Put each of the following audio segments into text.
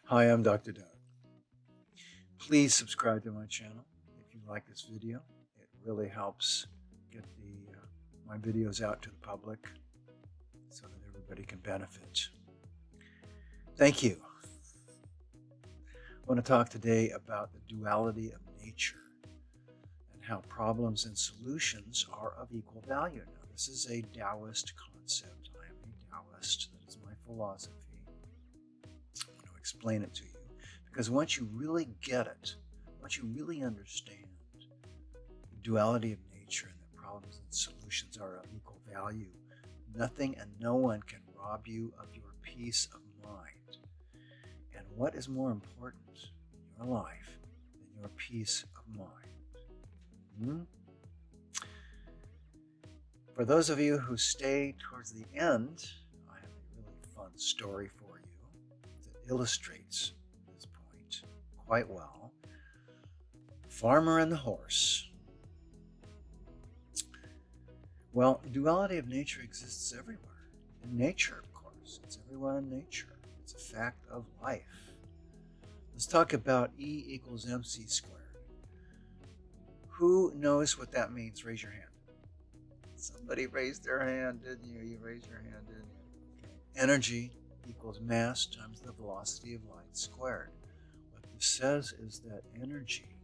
Hi, I'm Dr. Doug. Please subscribe to my channel if you like this video. It really helps get my videos out to the public so that everybody can benefit. Thank you. I want to talk today about the duality of nature and how problems and solutions are of equal value. Now, this is a Taoist concept. I am a Taoist. That is my philosophy. I want to explain it to you because once you really get it, once you really understand the duality of nature and that problems and solutions are of equal value, nothing and no one can rob you of your peace of mind. And what is more important in your life than your peace of mind? For those of you who stay towards the end, I have a really fun story for you that illustrates this point quite well. Farmer and the horse. Well, duality of nature exists everywhere. In nature, of course. It's everywhere in nature. It's a fact of life. Let's talk about E equals mc squared. Who knows what that means? Raise your hand. Somebody raised their hand, didn't you? You raised your hand, didn't you? Okay. Energy equals mass times the velocity of light squared. What this says is that energy,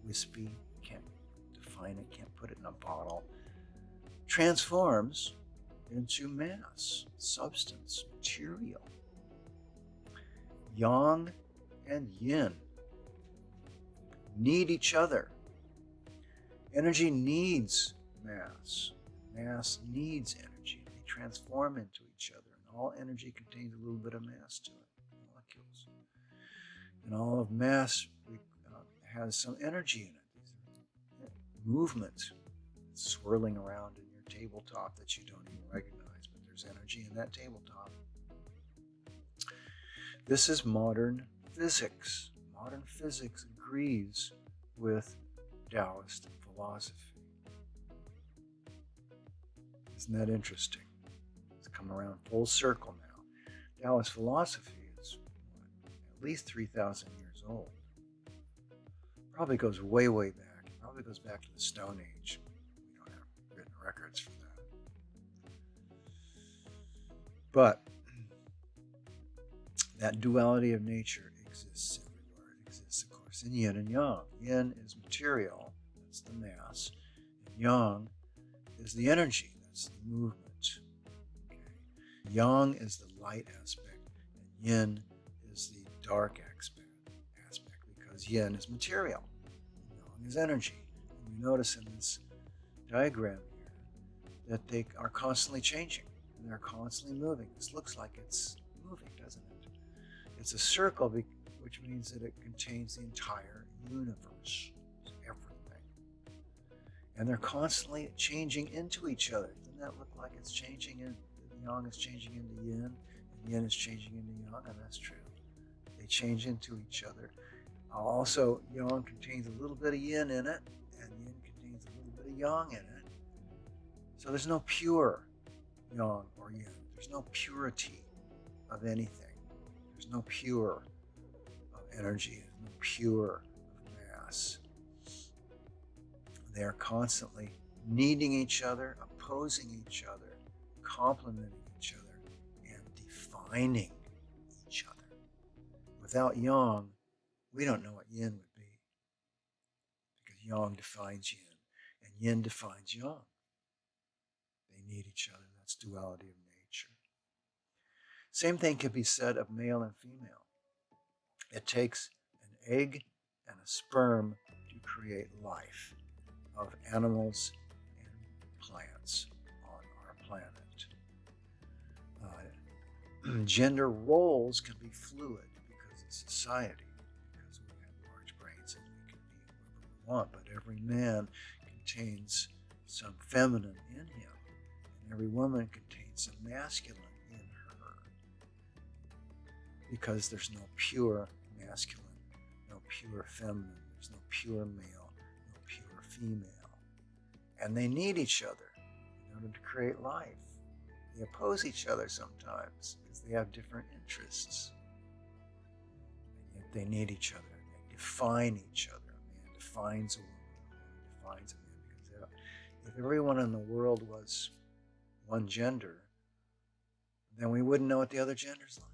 wispy, can't define it, can't put it in a bottle, transforms into mass, substance, material. Yang and yin need each other. Energy needs mass. Mass needs energy. They transform into each other, and all energy contains a little bit of mass to it, molecules. And all of mass has some energy in it. These are movement swirling around in your tabletop that you don't even recognize, but there's energy in that tabletop. This is modern physics. Modern physics agrees with Taoist philosophy. Isn't that interesting? It's come around full circle now. Taoist philosophy is at least 3,000 years old. Probably goes way, way back. It probably goes back to the Stone Age. We don't have written records for that. But that duality of nature exists everywhere. It exists, of course, in yin and yang. Yin is material, that's the mass. And yang is the energy, that's the movement. Okay. Yang is the light aspect, and yin is the dark aspect because yin is material, and yang is energy. And you notice in this diagram here that they are constantly changing, and they're constantly moving. This looks like it's moving, doesn't it? It's a circle, which means that it contains the entire universe, everything. And they're constantly changing into each other. Doesn't that look like it's changing in? Yang is changing into yin, and yin is changing into yang, and that's true. They change into each other. Also, yang contains a little bit of yin in it, and yin contains a little bit of yang in it. So there's no pure yang or yin. There's no purity of anything. There's no pure of energy. There's no pure of mass. They are constantly needing each other, opposing each other, complementing each other, and defining each other. Without yang, we don't know what yin would be, because yang defines yin, and yin defines yang. They need each other. That's duality of nature. Same thing can be said of male and female. It takes an egg and a sperm to create life of animals and plants on our planet. Gender roles can be fluid because of society, because we have large brains and we can be whoever we want, but every man contains some feminine in him, and every woman contains some masculine in her, because there's no pure masculine, no pure feminine, there's no pure male, no pure female. And they need each other in order to create life. They oppose each other sometimes because they have different interests. they need each other. They define each other. A man defines a woman. A woman defines a man. Because if everyone in the world was one gender, then we wouldn't know what the other gender's like.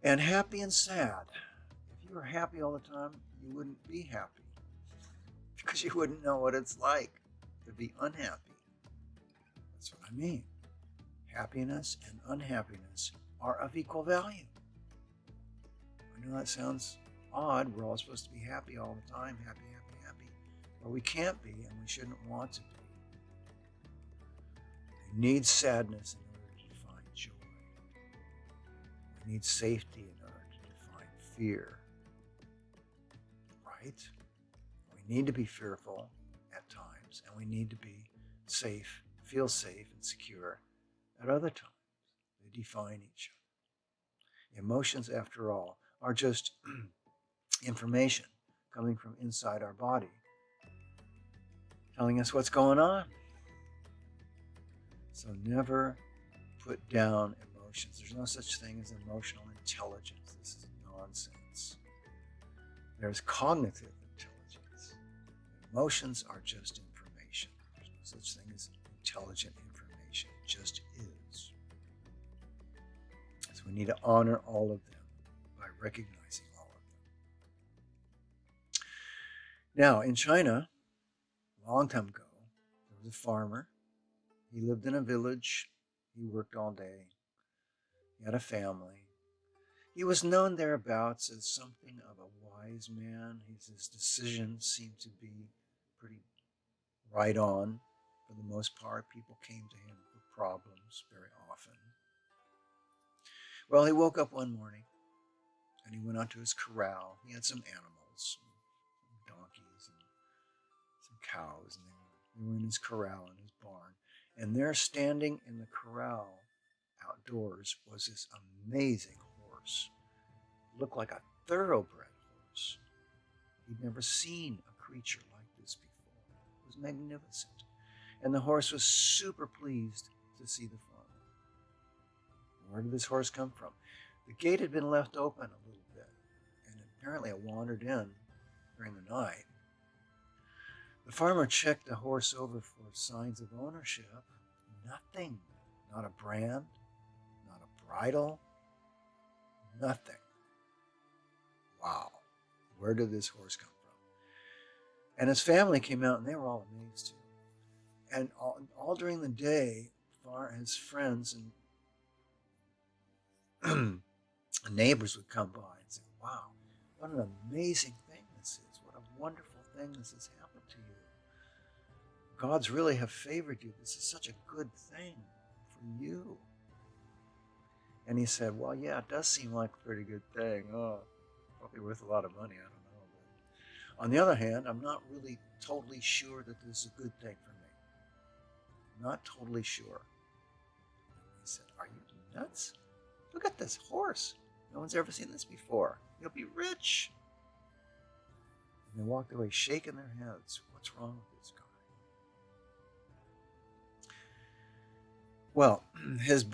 And happy and sad. If you were happy all the time, you wouldn't be happy because you wouldn't know what it's like to be unhappy. That's what I mean. Happiness and unhappiness are of equal value. I know that sounds odd. We're all supposed to be happy all the time. Happy, happy, happy. But we can't be, and we shouldn't want to be. We need sadness in order to define joy. We need safety in order to define fear. Right? We need to be fearful at times, and we need to be safe, feel safe and secure at other times. They define each other. Emotions, after all, are just information coming from inside our body, telling us what's going on. So never put down emotions. There's no such thing as emotional intelligence. This is nonsense. There's cognitive intelligence. Emotions are just information. There's no such thing as intelligent information. It just is. So we need to honor all of them by recognizing all of them. Now, in China, a long time ago, there was a farmer. He lived in a village. He worked all day. He had a family. He was known thereabouts as something of a wise man. His decisions seemed to be pretty right on. For the most part, people came to him for problems very often. Well, he woke up one morning and he went out to his corral. He had some animals, some donkeys and some cows, and they were in his corral in his barn. And there, standing in the corral outdoors, was this amazing horse. It looked like a thoroughbred horse. He'd never seen a creature like this before. It was magnificent. And the horse was super pleased to see the farmer. Where did this horse come from? The gate had been left open a little bit, and apparently it wandered in during the night. The farmer checked the horse over for signs of ownership. Nothing. Not a brand, not a bridle, nothing. Wow. Where did this horse come from? And his family came out and they were all amazed too. And all during the day, his friends and neighbors would come by and say, wow, what an amazing thing this is. What a wonderful thing this has happened to you. God's really have favored you. This is such a good thing for you. And he said, well, yeah, it does seem like a pretty good thing. Oh, probably worth a lot of money. I don't know. But on the other hand, I'm not really totally sure that this is a good thing for me. I'm not totally sure. He said, are you nuts? Look at this horse. No one's ever seen this before. You'll be rich. And they walked away shaking their heads. What's wrong with this guy? Well, his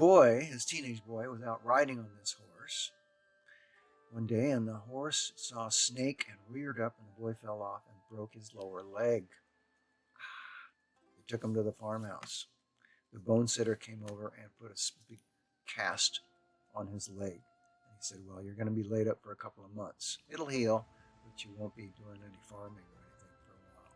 teenage boy, was out riding on this horse one day, and the horse saw a snake and reared up, and the boy fell off and broke his lower leg. They took him to the farmhouse. The bone sitter came over and put a big cast on his leg. And he said, well, you're going to be laid up for a couple of months. It'll heal, but you won't be doing any farming or anything for a while.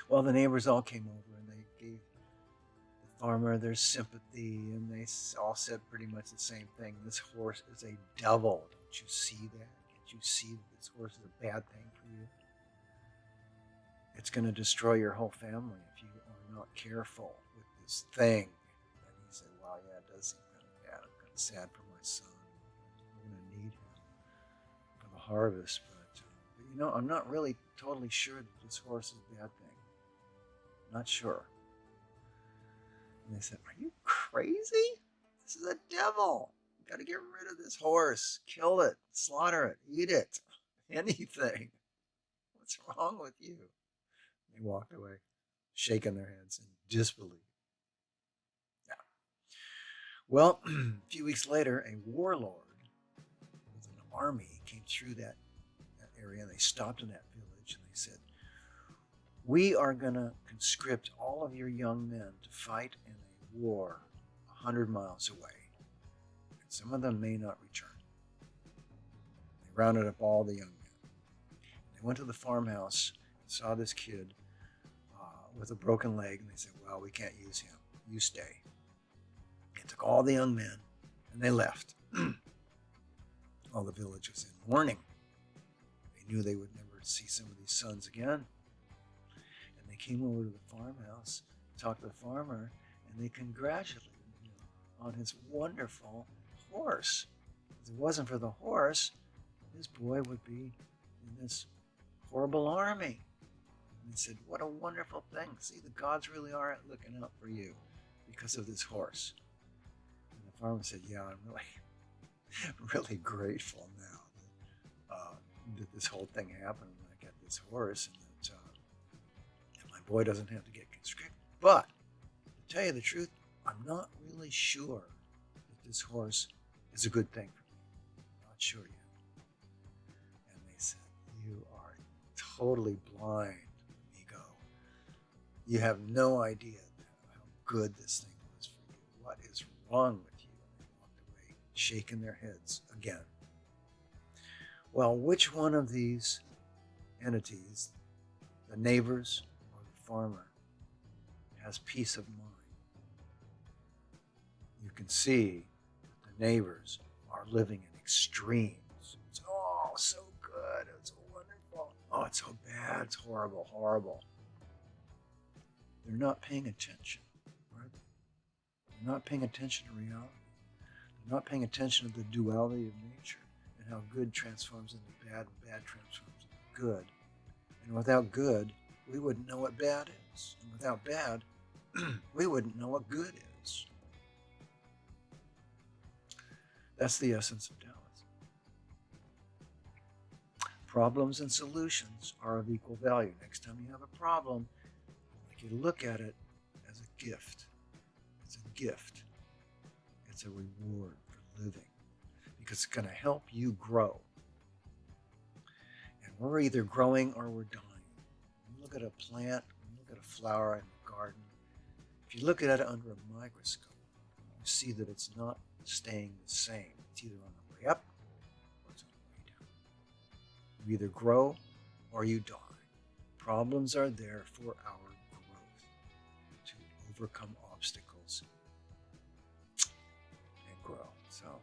Well, the neighbors all came over and they gave the farmer their sympathy, and they all said pretty much the same thing. This horse is a devil. Don't you see that? Can't you see that this horse is a bad thing for you? It's going to destroy your whole family if you are not careful with this thing. And he said, wow, yeah, it does seem kind of bad. I'm kind of sad for my son. I'm going to need him for the harvest. But you know, I'm not really totally sure that this horse is a bad thing. I'm not sure. And they said, are you crazy? This is a devil. You got to get rid of this horse. Kill it. Slaughter it. Eat it. Anything. What's wrong with you? They walked away, shaking their heads in disbelief. Yeah. Well, a few weeks later, a warlord with an army came through that area, and they stopped in that village, and they said, "We are going to conscript all of your young men to fight in a war 100 miles away, and some of them may not return." They rounded up all the young men. They went to the farmhouse and saw this kid with a broken leg, and they said, "Well, we can't use him. You stay." They took all the young men, and they left. All the village was in mourning. They knew they would never see some of these sons again. And they came over to the farmhouse, talked to the farmer, and they congratulated him on his wonderful horse. If it wasn't for the horse, this boy would be in this horrible army. And they said, "What a wonderful thing. See, the gods really are looking out for you because of this horse." And the farmer said, "Yeah, I'm really grateful now that this whole thing happened, and I got this horse, and that my boy doesn't have to get conscripted. But to tell you the truth, I'm not really sure that this horse is a good thing for me. I'm not sure yet." And they said, "You are totally blind, amigo. You have no idea how good this thing was for you. What is wrong with you?" And they walked away, shaking their heads again. Well, which one of these entities, the neighbors or the farmer, has peace of mind? You can see that the neighbors are living in extremes. It's so good. It's wonderful. Oh, it's so bad. It's horrible, horrible. They're not paying attention, are they? They're not paying attention to reality. They're not paying attention to the duality of nature and how good transforms into bad and bad transforms into good. And without good, we wouldn't know what bad is. And without bad, we wouldn't know what good is. That's the essence of Taoism. Problems and solutions are of equal value. Next time you have a problem, I'd like you to look at it as a gift. It's a gift. It's a reward for living, because it's going to help you grow. And we're either growing or we're dying. When you look at a plant, when you look at a flower in the garden, if you look at it under a microscope, you see that it's not staying the same. It's either on the way up or it's on the way down. You either grow or you die. Problems are there for our growth, to overcome obstacles and grow. So,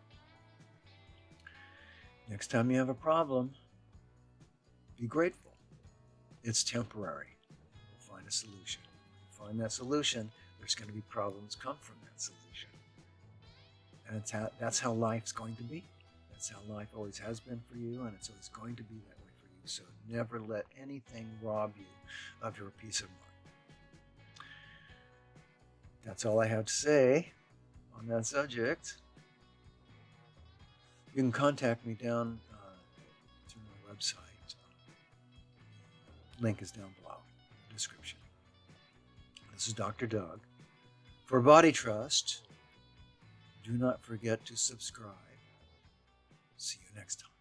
next time you have a problem, be grateful. It's temporary. We'll find a solution. When you find that solution, there's going to be problems come from that solution. And that's how life's going to be. That's how life always has been for you, and it's always going to be that way for you. So never let anything rob you of your peace of mind. That's all I have to say on that subject. You can contact me down through my website. Link is down below in the description. This is Dr. Doug. For Body Trust, do not forget to subscribe. See you next time.